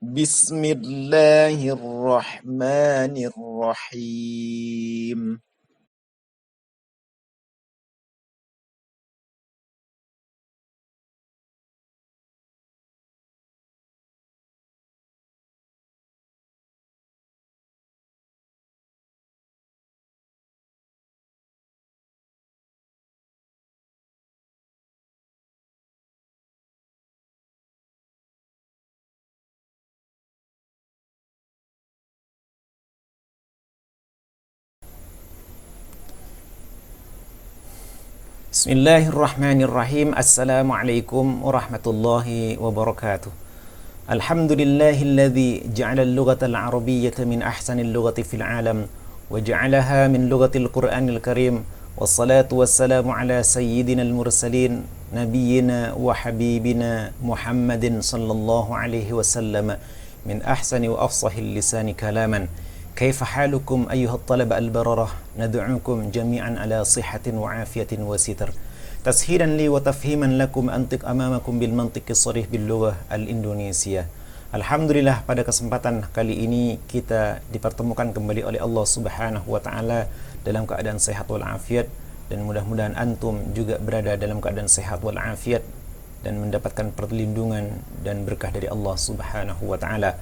Bismillahirrahmanirrahim. Bismillahirrahmanirrahim. Assalamualaikum warahmatullahi wabarakatuh. Alhamdulillahilladzi ja'ala al-lughata al-arabiyyata min ahsanil lughati fil alam wa ja'alaha min lughatil Qur'anil Karim. Wassalatu wassalamu ala sayyidinal mursalin nabiyyina wa habibina Muhammadin sallallahu alaihi wasallam min ahsani wa afsahil lisani kalaman. كيف حالكم أيها الطلبة البررة ندعوكم جميعا على صحة وعافية وستر تسهيلا لي وتفهيما لكم أنطق أمامكم بالمنطق الصريح باللغة الإندونيسية. Alhamdulillah, pada kesempatan kali ini kita dipertemukan kembali oleh Allah Subhanahu wa taala dalam keadaan sehat wal afiat, dan mudah-mudahan antum juga berada dalam keadaan sehat wal afiat dan mendapatkan perlindungan dan berkah dari Allah Subhanahu wa taala.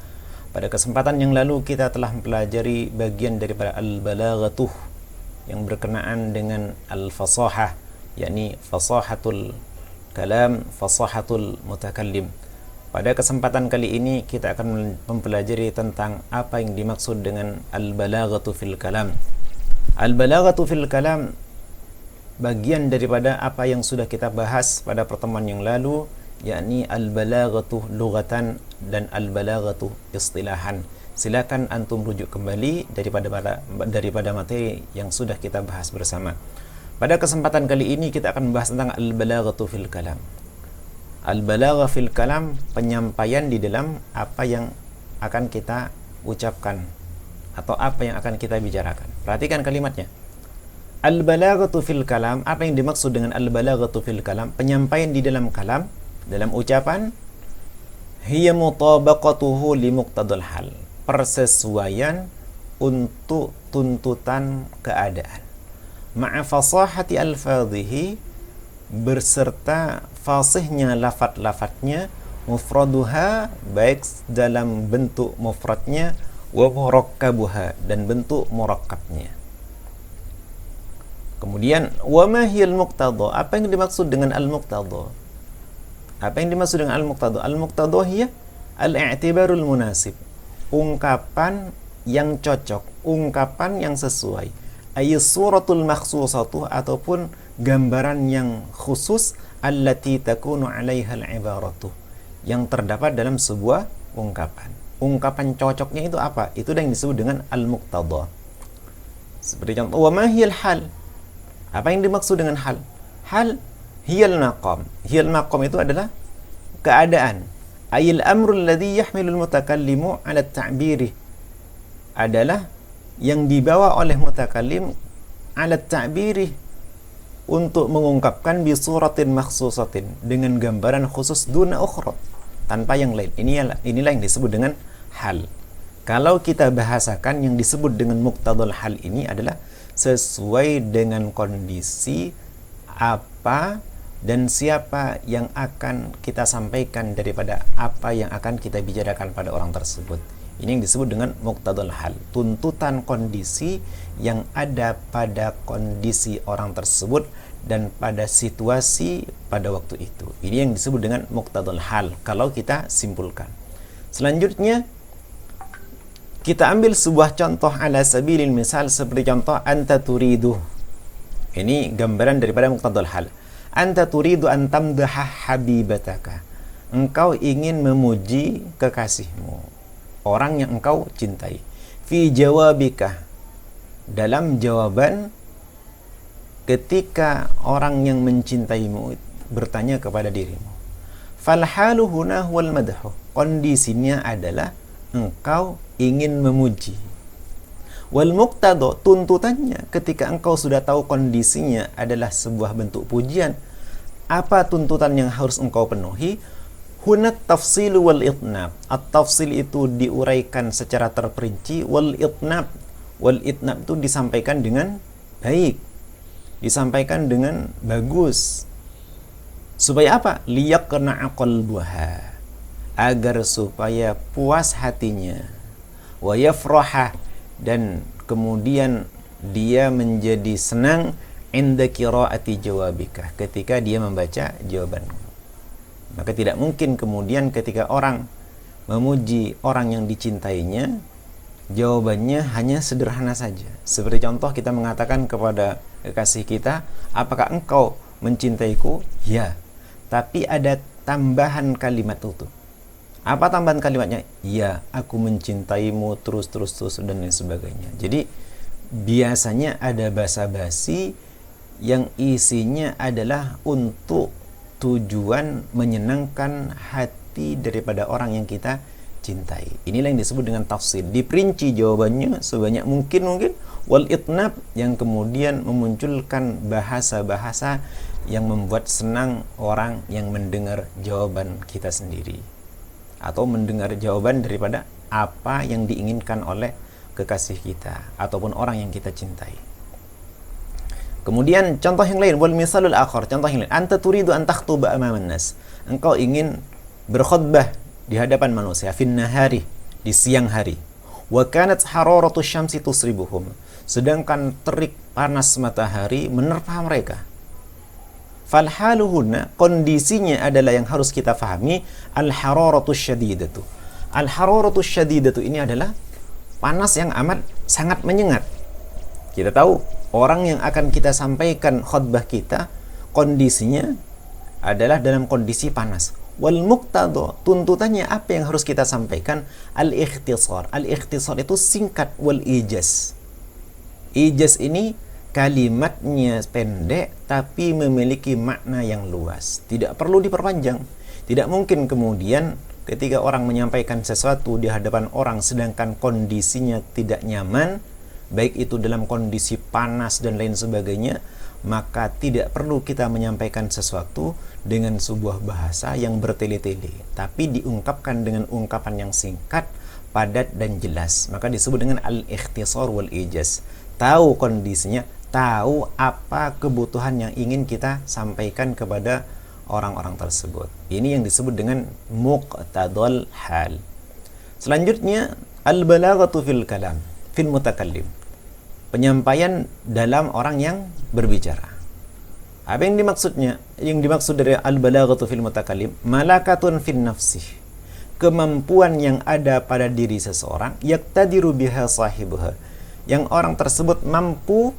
Pada kesempatan yang lalu kita telah mempelajari bagian daripada al-balaghatuh yang berkenaan dengan al-fasahah, yakni fasahatul kalam, fasahatul mutakallim. Pada kesempatan kali ini kita akan mempelajari tentang apa yang dimaksud dengan al-balaghatu fil kalam. Al-balaghatu fil kalam bagian daripada apa yang sudah kita bahas pada pertemuan yang lalu, yakni al-balaghatu lughatan dan al-balaghatu istilahan. Silakan antum rujuk kembali daripada materi yang sudah kita bahas bersama. Pada kesempatan kali ini kita akan membahas tentang al-balaghatu fil kalam. Al-balagha fil kalam, penyampaian di dalam apa yang akan kita ucapkan atau apa yang akan kita bicarakan. Perhatikan kalimatnya. Al-balaghatu fil kalam, apa yang dimaksud dengan al-balaghatu fil kalam? Penyampaian di dalam kalam, dalam ucapan, hiya mutabaqatuhu li muqtadal hal, persesuaian untuk tuntutan keadaan, ma'a fasahati alfadhihi, berserta fasihnya lafat-lafatnya, mufraduha, baik dalam bentuk mufradnya, wa murakkabuha, dan bentuk murakkabnya. Kemudian wa ma hiyal muqtada, apa yang dimaksud dengan al-muqtada? Apa yang dimaksud dengan al-muqtada? Al-muqtada hiya al-i'tibarul munasib, ungkapan yang cocok, ungkapan yang sesuai, ay suratul makhsusatu, ataupun gambaran yang khusus, allati takunu 'alaiha al-ibaratu, yang terdapat dalam sebuah ungkapan. Ungkapan cocoknya itu apa? Itu yang disebut dengan al-muqtada. Seperti contoh, wa ma hiyal hal, apa yang dimaksud dengan hal? Hal hiyal maqam. Hiyal maqam itu adalah keadaan. Ayil amrul ladzi yahmilul mutakallimu 'ala at-ta'biri, adalah yang dibawa oleh mutakallim 'ala at-ta'biri, untuk mengungkapkan bi suratin makhsusatin, dengan gambaran khusus, duna ukhra, tanpa yang lain. Inilah yang disebut dengan hal. Kalau kita bahasakan, yang disebut dengan muqtadal hal ini adalah sesuai dengan kondisi apa dan siapa yang akan kita sampaikan daripada apa yang akan kita bicarakan pada orang tersebut. Ini yang disebut dengan muqtadal hal, tuntutan kondisi yang ada pada kondisi orang tersebut dan pada situasi pada waktu itu. Ini yang disebut dengan muqtadal hal kalau kita simpulkan. Selanjutnya kita ambil sebuah contoh ala sabilil misal, seperti contoh anta turidu. Ini gambaran daripada muqtadal hal. Anta turidu an tamdaha habibataka, engkau ingin memuji kekasihmu, orang yang engkau cintai. Fi jawabika, dalam jawaban ketika orang yang mencintaimu bertanya kepada dirimu. Fal halu huna huwal madhu, kondisinya adalah engkau ingin memuji. Wal muqtada, tuntutannya ketika engkau sudah tahu kondisinya adalah sebuah bentuk pujian, apa tuntutan yang harus engkau penuhi? Hunat tafsil wal itnab. At-tafsil itu diuraikan secara terperinci, wal itnab itu disampaikan dengan baik, disampaikan dengan bagus. Supaya apa? Liyaqna'a qalbuha, agar supaya puas hatinya, wa yafraha, dan kemudian dia menjadi senang inda qiraati jawabika, ketika dia membaca jawabanmu. Maka tidak mungkin kemudian ketika orang memuji orang yang dicintainya, jawabannya hanya sederhana saja. Seperti contoh kita mengatakan kepada kekasih kita, apakah engkau mencintaiku? Ya. Tapi ada tambahan kalimat itu. Apa tambahan kalimatnya? Ya, aku mencintaimu terus dan lain sebagainya. Jadi biasanya ada basa-basi yang isinya adalah untuk tujuan menyenangkan hati daripada orang yang kita cintai. Inilah yang disebut dengan tafsir. Diperinci jawabannya sebanyak mungkin. Wal itnab, yang kemudian memunculkan bahasa-bahasa yang membuat senang orang yang mendengar jawaban kita sendiri, atau mendengar jawaban daripada apa yang diinginkan oleh kekasih kita ataupun orang yang kita cintai. Kemudian contoh yang lain, wal misalul akhar, contoh yang lain, anta turidu an takhtuba amaman nas, engkau ingin berkhutbah di hadapan manusia, fin nahari, di siang hari, wa kanat hararatu syamsi tusribuhum, sedangkan terik panas matahari menerpa mereka. Falhaluhunna, kondisinya adalah yang harus kita fahami, al-hararatu syadidatu. Al-hararatu syadidatu ini adalah panas yang amat sangat menyengat. Kita tahu orang yang akan kita sampaikan khutbah kita, kondisinya adalah dalam kondisi panas. Wal muqtadha, tuntutannya apa yang harus kita sampaikan? Al-ikhtisar. Al-ikhtisar itu singkat, wal ijaz. Ijaz ini kalimatnya pendek tapi memiliki makna yang luas, tidak perlu diperpanjang. Tidak mungkin kemudian ketika orang menyampaikan sesuatu di hadapan orang sedangkan kondisinya tidak nyaman, baik itu dalam kondisi panas dan lain sebagainya, maka tidak perlu kita menyampaikan sesuatu dengan sebuah bahasa yang bertele-tele, tapi diungkapkan dengan ungkapan yang singkat, padat dan jelas. Maka disebut dengan al-ikhtisar wal ijaz. Tahu kondisinya, tahu apa kebutuhan yang ingin kita sampaikan kepada orang-orang tersebut. Ini yang disebut dengan muqtadal hal. Selanjutnya, al-balaghatu fil kalam, fil mutakallim. Penyampaian dalam orang yang berbicara. Apa yang dimaksudnya? Yang dimaksud dari al-balaghatu fil mutakallim, malakatun fin nafsih. Kemampuan yang ada pada diri seseorang, yaqtadiru biha sahibuha, yang orang tersebut mampu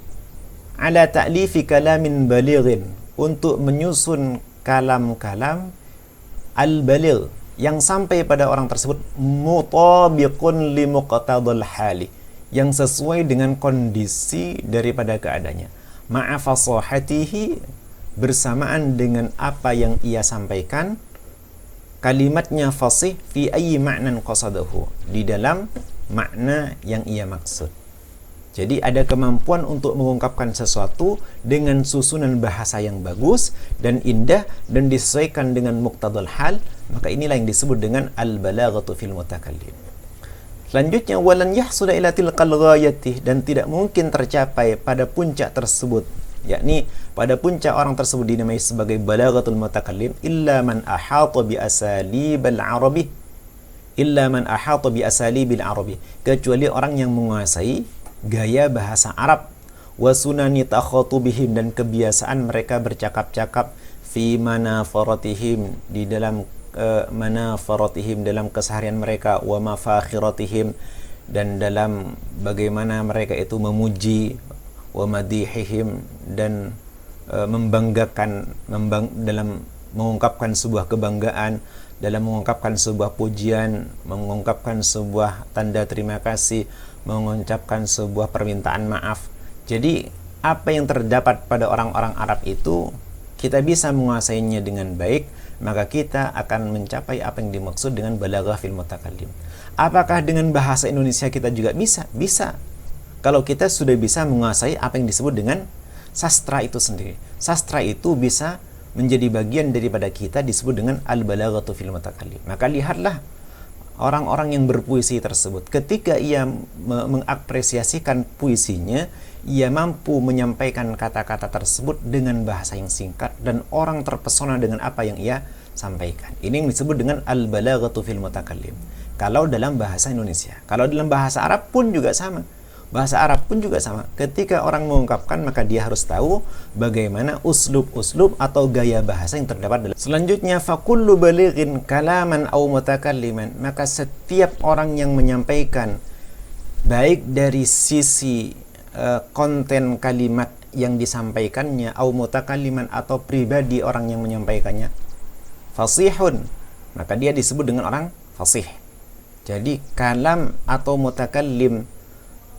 ala ta'lifi kalamin balighin, untuk menyusun kalam-kalam al-baligh yang sampai pada orang tersebut, mutabiqun li muqtadal hali, yang sesuai dengan kondisi daripada keadaannya, ma'a fasahatihi, bersamaan dengan apa yang ia sampaikan, kalimatnya fasih, fi ayyi ma'nan qasadahu, di dalam makna yang ia maksud. Jadi ada kemampuan untuk mengungkapkan sesuatu dengan susunan bahasa yang bagus dan indah dan disesuaikan dengan muqtadal hal, maka inilah yang disebut dengan al-balaghatu fil mutakallim. Selanjutnya, walan yahsula ila tilqal ghayati, dan tidak mungkin tercapai pada puncak tersebut, yakni pada puncak orang tersebut dinamai sebagai balaghatul mutakallim, illa man ahata bi asalibil arabi, kecuali orang yang menguasai gaya bahasa Arab, wa sunani takhatubihim, dan kebiasaan mereka bercakap-cakap, fi manafaratihim, di dalam manafaratihim, dalam keseharian mereka, wa mafakhiratihim, dan dalam bagaimana mereka itu memuji, wa madihihim, dan membanggakan, dalam mengungkapkan sebuah kebanggaan, dalam mengungkapkan sebuah pujian, mengungkapkan sebuah tanda terima kasih, mengucapkan sebuah permintaan maaf. Jadi apa yang terdapat pada orang-orang Arab itu kita bisa menguasainya dengan baik, maka kita akan mencapai apa yang dimaksud dengan balaghah fil mutakallim. Apakah dengan bahasa Indonesia kita juga bisa? Bisa. Kalau kita sudah bisa menguasai apa yang disebut dengan sastra itu sendiri. Sastra itu bisa menjadi bagian daripada kita disebut dengan al-balaghatu fil mutakallim. Maka lihatlah orang-orang yang berpuisi tersebut, ketika ia mengapresiasikan puisinya, ia mampu menyampaikan kata-kata tersebut dengan bahasa yang singkat dan orang terpesona dengan apa yang ia sampaikan. Ini yang disebut dengan al-balaghatu fil mutakallim. Kalau dalam bahasa Indonesia, kalau dalam bahasa Arab pun juga sama. Bahasa Arab pun juga sama. Ketika orang mengungkapkan, maka dia harus tahu bagaimana uslub-uslub atau gaya bahasa yang terdapat dalam. Selanjutnya, fakullu balighin kalaman au mutakalliman. Maka setiap orang yang menyampaikan, baik dari sisi konten kalimat yang disampaikannya, au mutakalliman atau pribadi orang yang menyampaikannya, fasihun, maka dia disebut dengan orang fasih. Jadi kalam atau mutakallim,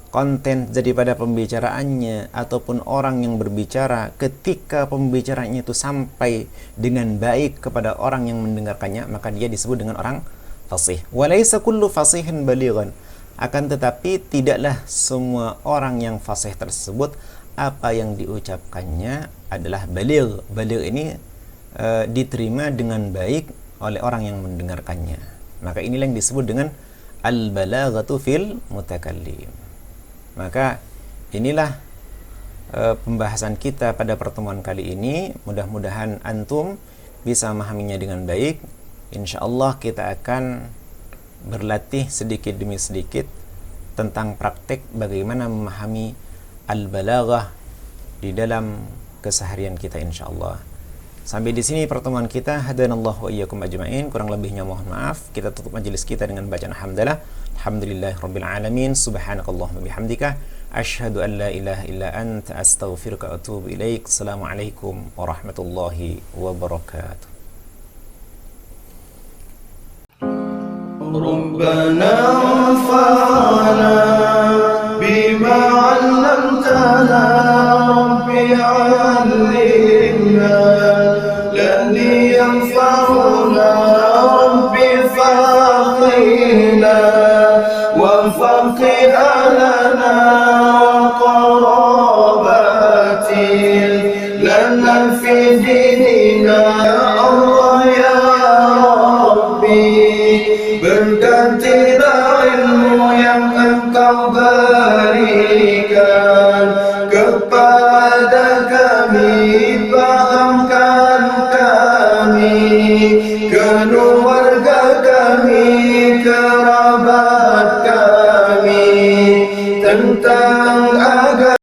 konten daripada pembicaraannya ataupun orang yang berbicara, ketika pembicaranya itu sampai dengan baik kepada orang yang mendengarkannya, maka dia disebut dengan orang fasih. Walaysa kullu fasihin balighan. Akan tetapi tidaklah semua orang yang fasih tersebut apa yang diucapkannya adalah baligh. Baligh ini diterima dengan baik oleh orang yang mendengarkannya. Maka inilah yang disebut dengan al-balaghatu fil mutakallim. Maka inilah pembahasan kita pada pertemuan kali ini. Mudah-mudahan antum bisa memahaminya dengan baik. Insyaallah kita akan berlatih sedikit demi sedikit tentang praktek bagaimana memahami al-balaghah di dalam keseharian kita insyaallah. Sampai di sini pertemuan kita. Hadanallahu wa iyyakum ajmain. Kurang lebihnya mohon maaf. Kita tutup majelis kita dengan bacaan hamdalah. Alhamdulillahirabbil alamin. Subhanakallahumma bihamdika asyhadu an la ilaha illa anta astaghfiruka wa atubu ilaik. Assalamualaikum warahmatullahi wabarakatuh. ربنا انفعنا بما علمتنا رب علمنا الذي ينفعنا رب فقهنا وفقه لنا وقراباتي لنا في ديننا يا الله يا ربي. Bergantilah ilmu yang engkau berikan kepada kami, pahamkan kami, keluarga kami, kerabat kami tentang